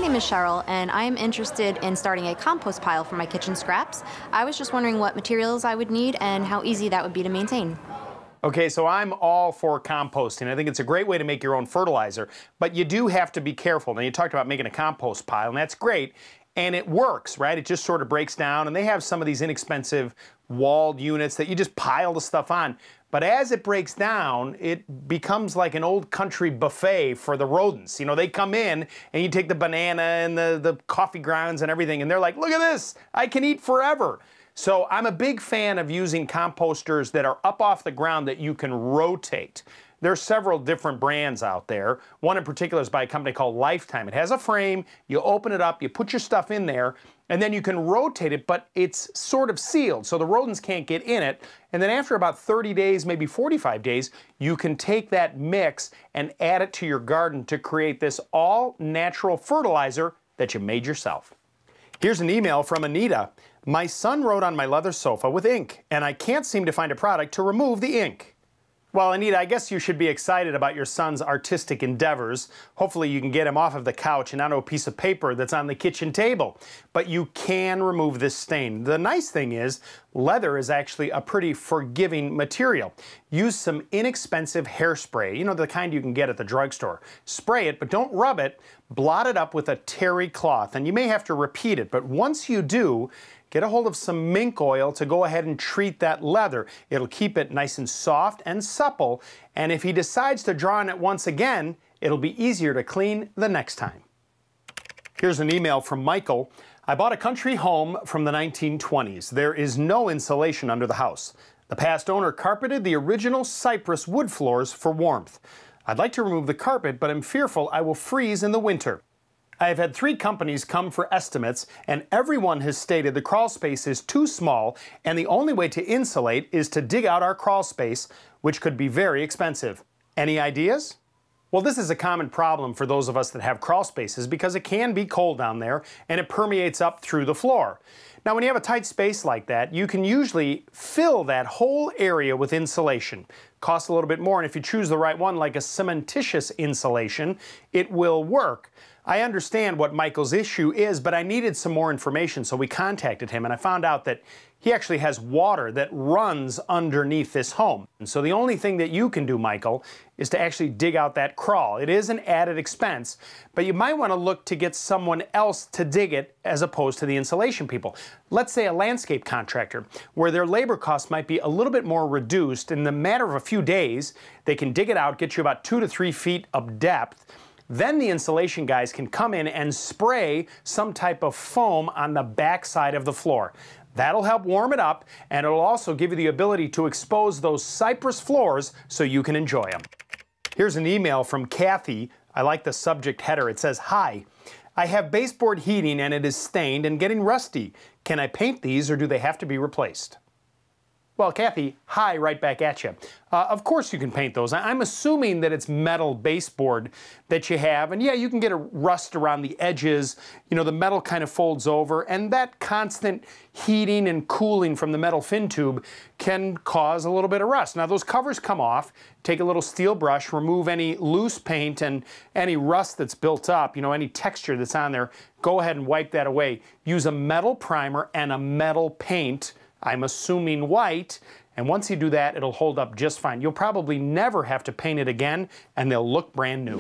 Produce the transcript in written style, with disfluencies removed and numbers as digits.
name is Cheryl, and I am interested in starting a compost pile for my kitchen scraps. I was just wondering what materials I would need and how easy that would be to maintain. Okay, so I'm all for composting. I think it's a great way to make your own fertilizer, but you do have to be careful. Now, you talked about making a compost pile, and that's great, and it works, right? It just sort of breaks down, and they have some of these inexpensive walled units that you just pile the stuff on. But as it breaks down, it becomes like an old country buffet for the rodents. You know, they come in and you take the banana and the coffee grounds and everything, and they're like, look at this, I can eat forever. So I'm a big fan of using composters that are up off the ground that you can rotate. There are several different brands out there. One in particular is by a company called Lifetime. It has a frame, you open it up, you put your stuff in there, and then you can rotate it, but it's sort of sealed, so the rodents can't get in it. And then after about 30 days, maybe 45 days, you can take that mix and add it to your garden to create this all-natural fertilizer that you made yourself. Here's an email from Anita. My son wrote on my leather sofa with ink, and I can't seem to find a product to remove the ink. Well, Anita, I guess you should be excited about your son's artistic endeavors. Hopefully you can get him off of the couch and onto a piece of paper that's on the kitchen table. But you can remove this stain. The nice thing is, leather is actually a pretty forgiving material. Use some inexpensive hairspray, you know, the kind you can get at the drugstore. Spray it, but don't rub it. Blot it up with a terry cloth, and you may have to repeat it, but once you do, get a hold of some mink oil to go ahead and treat that leather. It'll keep it nice and soft and supple, and if he decides to draw on it once again, it'll be easier to clean the next time. Here's an email from Michael. I bought a country home from the 1920s. There is no insulation under the house. The past owner carpeted the original cypress wood floors for warmth. I'd like to remove the carpet, but I'm fearful I will freeze in the winter. I have had 3 companies come for estimates, and everyone has stated the crawl space is too small, and the only way to insulate is to dig out our crawl space, which could be very expensive. Any ideas? Well, this is a common problem for those of us that have crawl spaces because it can be cold down there and it permeates up through the floor. Now, when you have a tight space like that, you can usually fill that whole area with insulation. Costs a little bit more, and if you choose the right one, like a cementitious insulation, it will work. I understand what Michael's issue is, but I needed some more information, so we contacted him, and I found out that he actually has water that runs underneath this home. And so the only thing that you can do, Michael, is to actually dig out that crawl. It is an added expense, but you might want to look to get someone else to dig it as opposed to the insulation people. Let's say a landscape contractor, where their labor costs might be a little bit more reduced. In the matter of a few days, they can dig it out, get you about 2 to 3 feet of depth. Then the insulation guys can come in and spray some type of foam on the back side of the floor. That'll help warm it up, and it'll also give you the ability to expose those cypress floors so you can enjoy them. Here's an email from Kathy. I like the subject header. It says, "Hi, I have baseboard heating and it is stained and getting rusty. Can I paint these or do they have to be replaced?" Well, Kathy, hi, right back at you. Of course you can paint those. I'm assuming that it's metal baseboard that you have, and yeah, you can get a rust around the edges. You know, the metal kind of folds over, and that constant heating and cooling from the metal fin tube can cause a little bit of rust. Now, those covers come off. Take a little steel brush, remove any loose paint and any rust that's built up, you know, any texture that's on there. Go ahead and wipe that away. Use a metal primer and a metal paint. I'm assuming white, and once you do that, it'll hold up just fine. You'll probably never have to paint it again, and they'll look brand new.